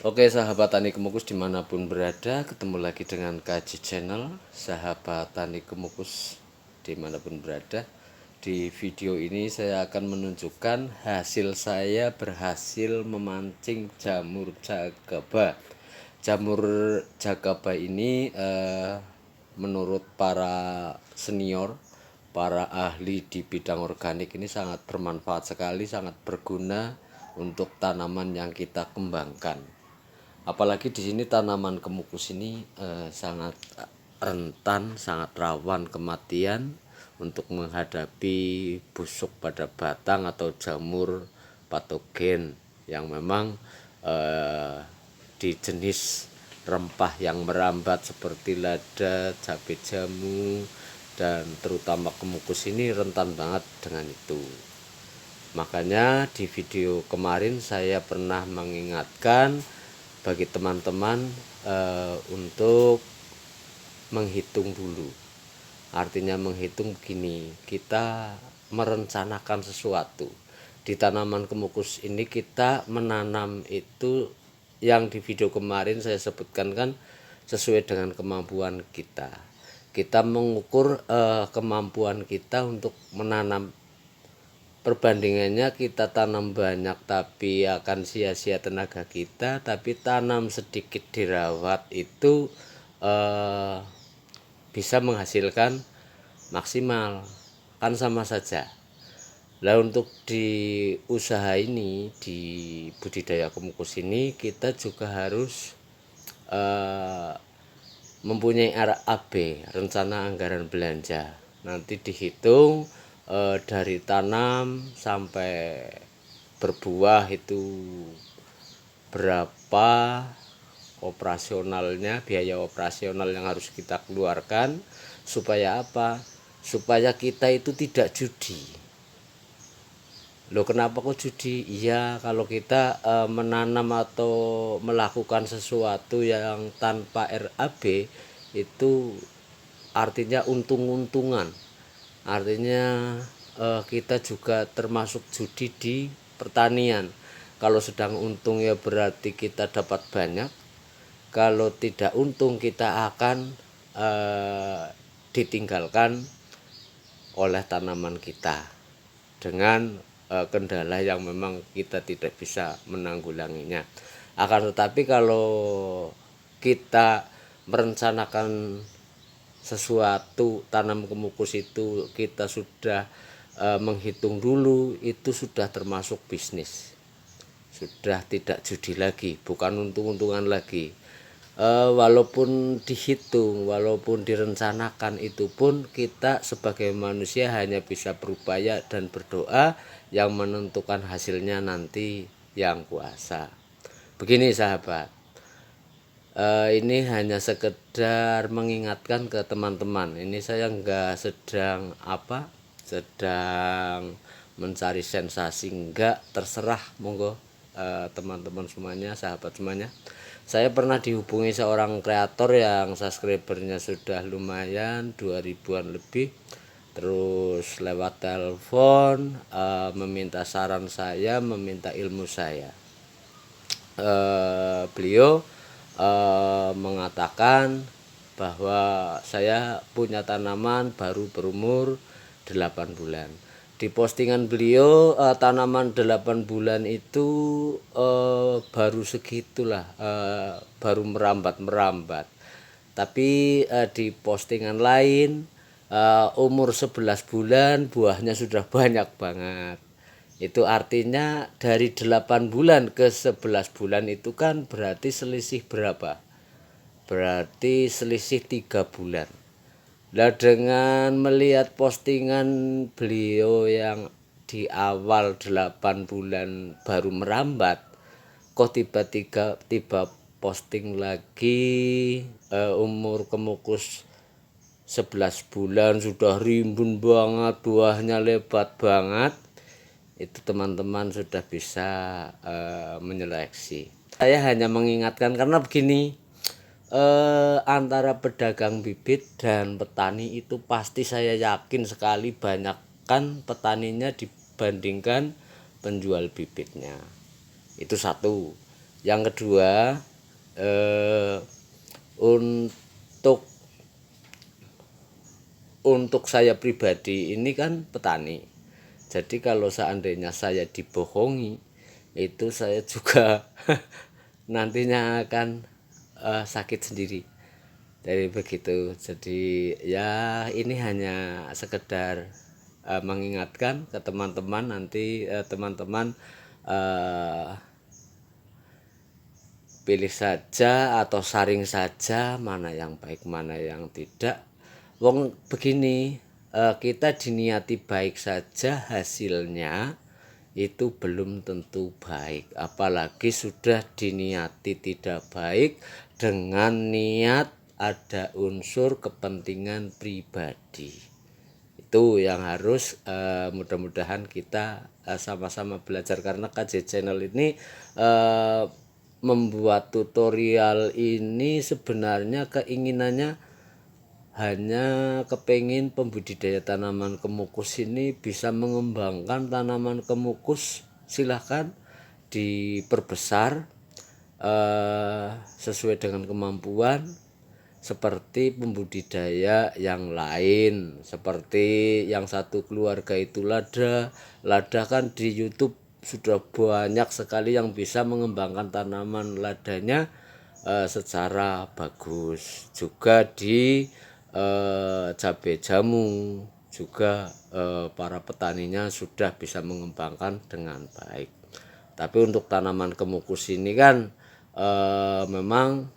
Oke sahabat Tani Kemukus dimanapun berada, ketemu lagi dengan Kaji Channel. Sahabat Tani Kemukus dimanapun berada, di video ini saya akan menunjukkan hasil saya berhasil memancing jamur jagaba. Jamur jagaba ini menurut para senior, para ahli di bidang organik ini sangat bermanfaat sekali, sangat berguna untuk tanaman yang kita kembangkan. Apalagi di sini tanaman kemukus ini sangat rentan, sangat rawan kematian untuk menghadapi busuk pada batang atau jamur patogen yang memang di jenis rempah yang merambat seperti lada, cabai jamu, dan terutama kemukus ini rentan banget dengan itu. Makanya di video kemarin saya pernah mengingatkan bagi teman-teman untuk menghitung dulu. Artinya menghitung begini, kita merencanakan sesuatu. Di tanaman kemukus ini kita menanam itu yang di video kemarin saya sebutkan kan sesuai dengan kemampuan kita. Kita mengukur kemampuan kita untuk menanam. Perbandingannya kita tanam banyak tapi akan sia-sia tenaga kita, tapi tanam sedikit dirawat itu bisa menghasilkan maksimal, kan sama saja. Nah untuk di usaha ini, di budidaya kemukus ini kita juga harus mempunyai RAB, rencana anggaran belanja. Nanti dihitung dari tanam sampai berbuah itu berapa operasionalnya, biaya operasional yang harus kita keluarkan. Supaya apa? Supaya kita itu tidak judi. Loh kenapa kok judi? Iya, kalau kita menanam atau melakukan sesuatu yang tanpa RAB itu artinya untung-untungan. Artinya kita juga termasuk judi di pertanian. Kalau sedang untung ya berarti kita dapat banyak. Kalau tidak untung kita akan ditinggalkan oleh tanaman kita dengan kendala yang memang kita tidak bisa menanggulanginya. Akan tetapi kalau kita merencanakan sesuatu tanam kemukus itu kita sudah menghitung dulu, itu sudah termasuk bisnis, sudah tidak judi lagi, bukan untung-untungan lagi. Walaupun dihitung, walaupun direncanakan, itu pun kita sebagai manusia hanya bisa berupaya dan berdoa, yang menentukan hasilnya nanti yang kuasa. Begini sahabat, ini hanya sekedar mengingatkan ke teman-teman. Ini saya enggak sedang mencari sensasi, enggak, terserah, monggo teman-teman semuanya, sahabat semuanya. Saya pernah dihubungi seorang kreator yang subscribernya sudah lumayan 2000-an lebih, terus lewat telepon meminta saran saya, meminta ilmu saya. Beliau mengatakan bahwa saya punya tanaman baru berumur 8 bulan. Di postingan beliau tanaman 8 bulan itu baru segitulah, baru merambat. Tapi di postingan lain umur 11 bulan buahnya sudah banyak banget. Itu artinya dari 8 bulan ke 11 bulan itu kan berarti selisih berapa? Berarti selisih 3 bulan. Nah dengan melihat postingan beliau yang di awal 8 bulan baru merambat, kok tiba-tiba posting lagi umur kemukus 11 bulan sudah rimbun banget, buahnya lebat banget. Itu teman-teman sudah bisa menyeleksi. Saya hanya mengingatkan karena begini, antara pedagang bibit dan petani itu pasti saya yakin sekali banyakkan petaninya dibandingkan penjual bibitnya. Itu satu. Yang kedua, untuk saya pribadi ini kan petani. Jadi kalau seandainya saya dibohongi, itu saya juga nantinya akan sakit sendiri. Dari begitu. Jadi ya ini hanya sekedar mengingatkan ke teman-teman, nanti teman-teman pilih saja atau saring saja mana yang baik mana yang tidak. Wong begini, kita diniati baik saja hasilnya itu belum tentu baik, apalagi sudah diniati tidak baik dengan niat ada unsur kepentingan pribadi. Itu yang harus mudah-mudahan kita sama-sama belajar, karena KJ Channel ini membuat tutorial ini sebenarnya keinginannya hanya kepingin pembudidaya tanaman kemukus ini bisa mengembangkan tanaman kemukus. Silahkan diperbesar sesuai dengan kemampuan, seperti pembudidaya yang lain, seperti yang satu keluarga itu lada kan di YouTube sudah banyak sekali yang bisa mengembangkan tanaman ladanya secara bagus. Juga di cabai jamu juga para petaninya sudah bisa mengembangkan dengan baik. Tapi untuk tanaman kemukus ini kan memang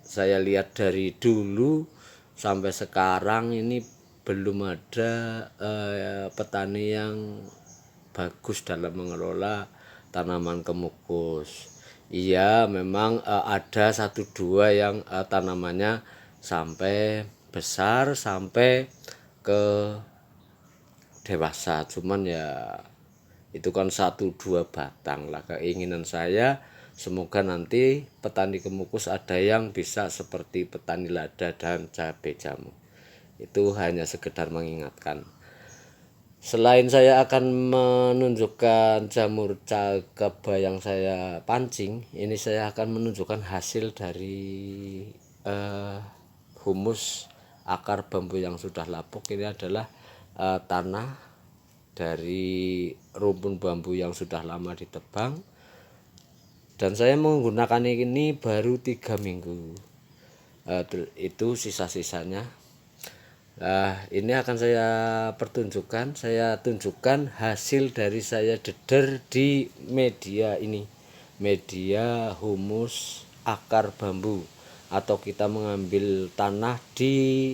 saya lihat dari dulu sampai sekarang ini belum ada petani yang bagus dalam mengelola tanaman kemukus. Iya, memang ada satu dua yang tanamannya sampai besar, sampai ke dewasa, cuman ya itu kan 1-2 batang lah. Keinginan saya semoga nanti petani kemukus ada yang bisa seperti petani lada dan cabai jamu. Itu hanya sekedar mengingatkan. Selain saya akan menunjukkan jamur cakeba yang saya pancing, ini saya akan menunjukkan hasil dari humus akar bambu yang sudah lapuk. Ini adalah tanah dari rumpun bambu yang sudah lama ditebang, dan saya menggunakan ini baru 3 minggu. Itu sisa-sisanya. Ini akan saya pertunjukkan, saya tunjukkan hasil dari saya deder di media ini, media humus akar bambu, atau kita mengambil tanah di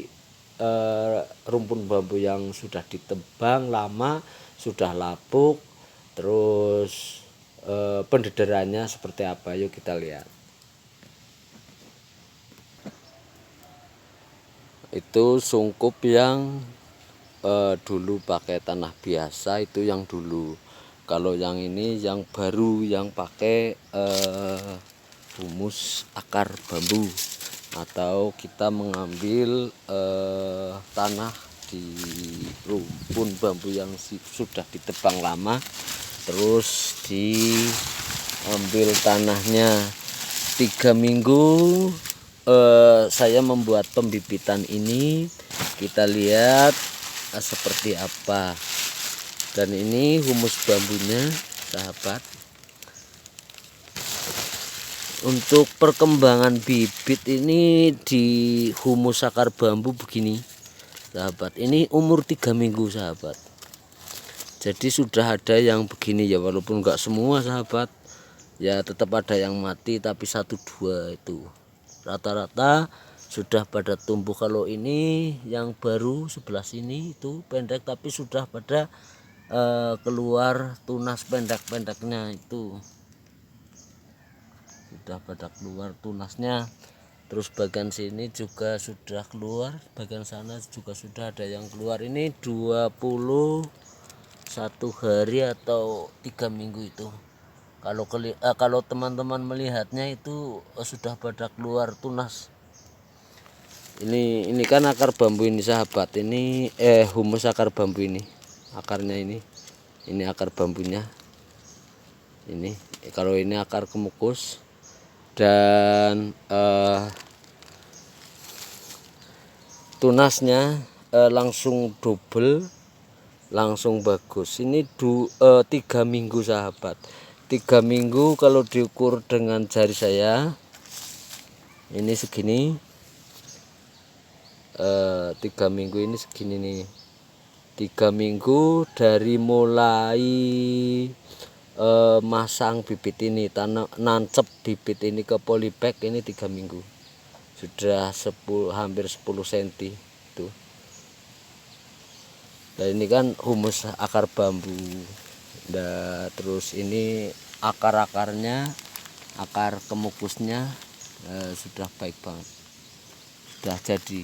rumpun bambu yang sudah ditebang lama, sudah lapuk, terus pendederannya seperti apa. Yuk kita lihat. Itu sungkup yang dulu pakai tanah biasa, itu yang dulu. Kalau yang ini yang baru, yang pakai humus akar bambu, atau kita mengambil tanah di rumpun bambu yang sudah ditebang lama, terus diambil tanahnya. 3 minggu saya membuat pembibitan ini, kita lihat seperti apa. Dan ini humus bambunya, sahabat. Untuk perkembangan bibit ini di humus akar bambu begini, sahabat. Ini umur 3 minggu, sahabat. Jadi sudah ada yang begini ya, walaupun enggak semua, sahabat. Ya tetap ada yang mati, tapi 1-2 itu. Rata-rata sudah pada tumbuh. Kalau ini yang baru sebelah sini itu pendek, tapi sudah pada keluar tunas pendek-pendeknya itu. Sudah pada keluar tunasnya. Terus bagian sini juga sudah keluar, bagian sana juga sudah ada yang keluar. Ini 21 hari atau 3 minggu itu. Kalau teman-teman melihatnya itu sudah pada keluar tunas. Ini kan akar bambu ini, sahabat. Ini humus akar bambu ini. Akarnya ini. Ini akar bambunya. Ini kalau ini akar kemukus. dan tunasnya langsung double, langsung bagus. Ini 3 minggu sahabat, 3 minggu kalau diukur dengan jari saya ini segini. 3 minggu ini segini nih, 3 minggu dari mulai masang bibit ini, nancep bibit ini ke polybag ini 3 minggu sudah hampir 10 cm tuh. Dan ini kan humus akar bambu. Nah, terus ini akar-akarnya, akar kemukusnya sudah baik banget, sudah jadi.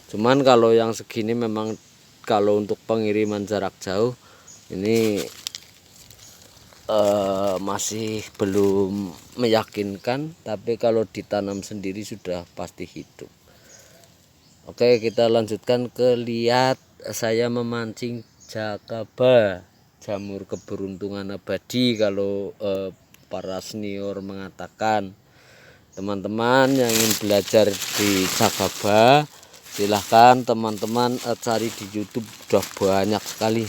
Cuman kalau yang segini memang kalau untuk pengiriman jarak jauh ini masih belum meyakinkan, tapi kalau ditanam sendiri sudah pasti hidup. Oke, kita lanjutkan ke lihat saya memancing jakaba, jamur keberuntungan abadi kalau para senior mengatakan. Teman-teman yang ingin belajar di jakaba, silahkan teman-teman cari di YouTube, sudah banyak sekali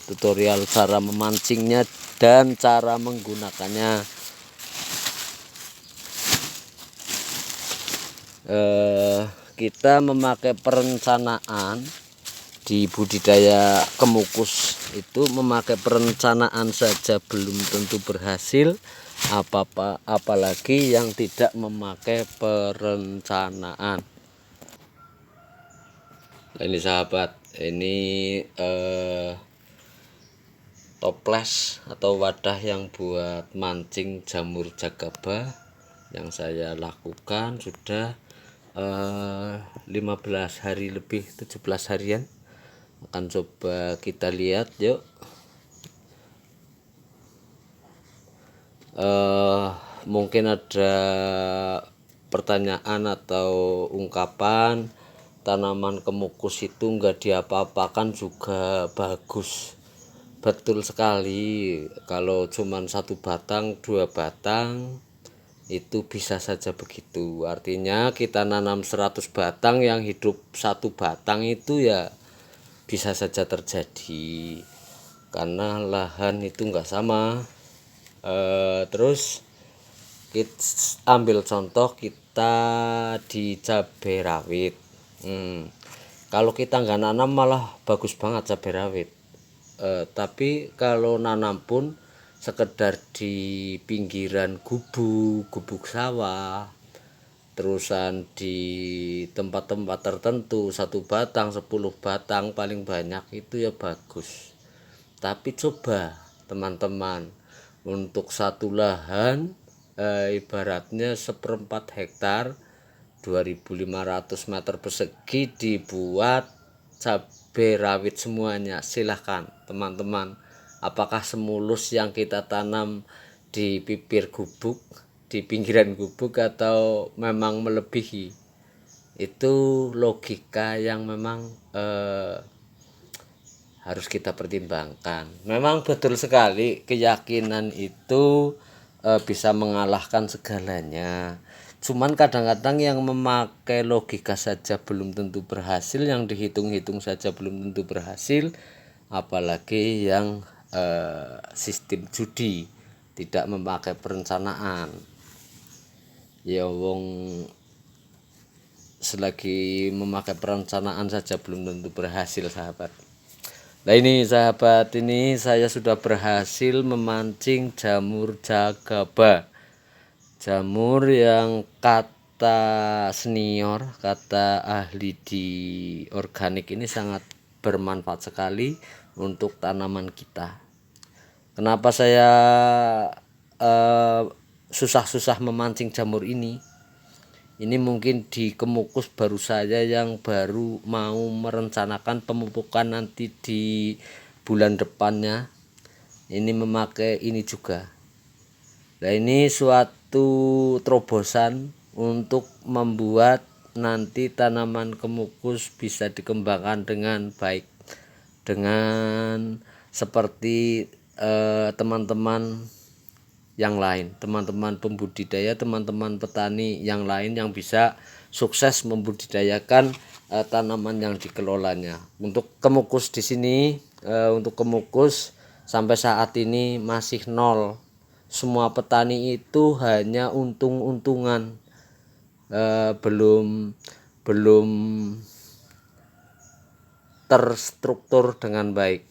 tutorial cara memancingnya dan cara menggunakannya. Kita memakai perencanaan di budidaya kemukus itu, memakai perencanaan saja belum tentu berhasil, apalagi yang tidak memakai perencanaan. Nah, ini sahabat, ini toples atau wadah yang buat mancing jamur jakaba yang saya lakukan sudah 15 hari lebih, 17 harian. Akan coba kita lihat yuk. Mungkin ada pertanyaan atau ungkapan tanaman kemukus itu enggak diapa-apakan juga bagus. Betul sekali, kalau cuman 1 batang 2 batang itu bisa saja begitu. Artinya kita nanam 100 batang yang hidup 1 batang itu ya bisa saja terjadi, karena lahan itu enggak sama. Terus kita ambil contoh kita di cabai rawit. Kalau kita nggak nanam malah bagus banget cabai rawit. Tapi kalau nanam pun sekedar di pinggiran gubuk sawah, terusan di tempat-tempat tertentu 1 batang 10 batang paling banyak itu ya bagus. Tapi coba teman-teman untuk 1 lahan ibaratnya 1/4 hektar 2.500 meter persegi dibuat cabai rawit semuanya. Silahkan teman-teman, apakah semulus yang kita tanam di bibir gubuk, di pinggiran gubuk, atau memang melebihi? Itu logika yang memang harus kita pertimbangkan. Memang betul sekali, keyakinan itu bisa mengalahkan segalanya. Cuman kadang-kadang yang memakai logika saja belum tentu berhasil, yang dihitung-hitung saja belum tentu berhasil, apalagi yang sistem judi, tidak memakai perencanaan. Ya wong selagi memakai perencanaan saja belum tentu berhasil sahabat. Nah ini sahabat, ini saya sudah berhasil memancing jamur jakaba, jamur yang kata senior, kata ahli di organik ini sangat bermanfaat sekali untuk tanaman kita. Kenapa saya susah-susah memancing jamur ini? Ini mungkin di kemukus baru saya yang baru mau merencanakan pemupukan nanti di bulan depannya. Ini memakai ini juga. Nah ini suatu terobosan untuk membuat nanti tanaman kemukus bisa dikembangkan dengan baik, dengan seperti teman-teman yang lain, teman-teman pembudidaya, teman-teman petani yang lain yang bisa sukses membudidayakan tanaman yang dikelolanya. Untuk kemukus di sini, untuk kemukus sampai saat ini masih nol. Semua petani itu hanya untung-untungan, belum terstruktur dengan baik.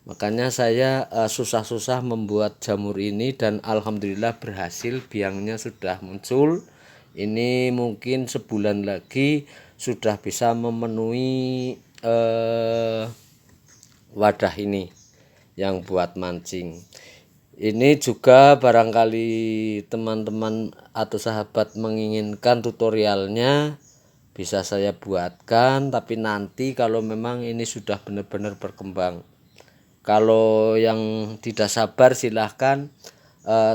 Makanya saya susah-susah membuat jamur ini dan alhamdulillah berhasil, biangnya sudah muncul. Ini mungkin sebulan lagi sudah bisa memenuhi wadah ini yang buat mancing. Ini juga barangkali teman-teman atau sahabat menginginkan tutorialnya, bisa saya buatkan, tapi nanti kalau memang ini sudah benar-benar berkembang. Kalau yang tidak sabar silahkan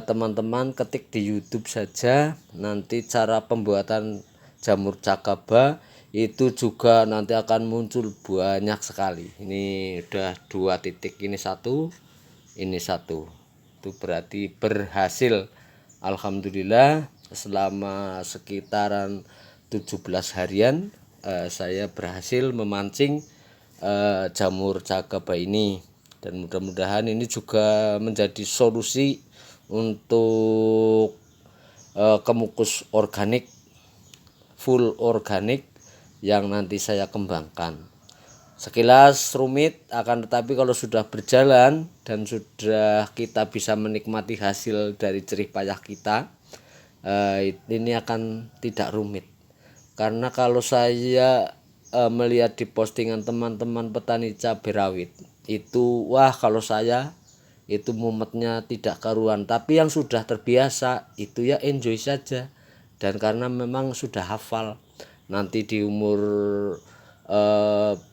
teman-teman ketik di YouTube saja, nanti cara pembuatan jamur cakaba itu juga nanti akan muncul banyak sekali. Ini udah 2 titik, ini satu, itu berarti berhasil. Alhamdulillah selama sekitaran 17 harian saya berhasil memancing jamur cakaba ini, dan mudah-mudahan ini juga menjadi solusi untuk kemukus organik, full organik yang nanti saya kembangkan. Sekilas rumit, akan tetapi kalau sudah berjalan dan sudah kita bisa menikmati hasil dari jerih payah kita, ini akan tidak rumit. Karena kalau saya melihat di postingan teman-teman petani cabai rawit itu, wah kalau saya itu mumetnya tidak karuan. Tapi yang sudah terbiasa itu ya enjoy saja, dan karena memang sudah hafal, nanti di umur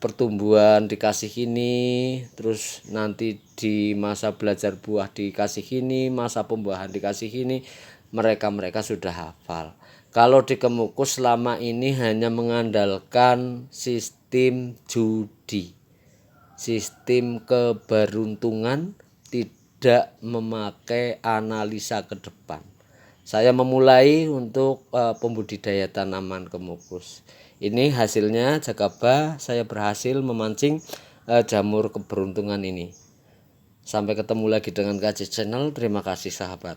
pertumbuhan dikasih ini, terus nanti di masa belajar buah dikasih ini, masa pembuahan dikasih ini, mereka sudah hafal. Kalau di kemukus selama ini hanya mengandalkan sistem judi, sistem keberuntungan, tidak memakai analisa ke depan. Saya memulai untuk pembudidaya tanaman kemukus. Ini hasilnya cakaba, saya berhasil memancing jamur keberuntungan ini. Sampai ketemu lagi dengan KC Channel. Terima kasih sahabat.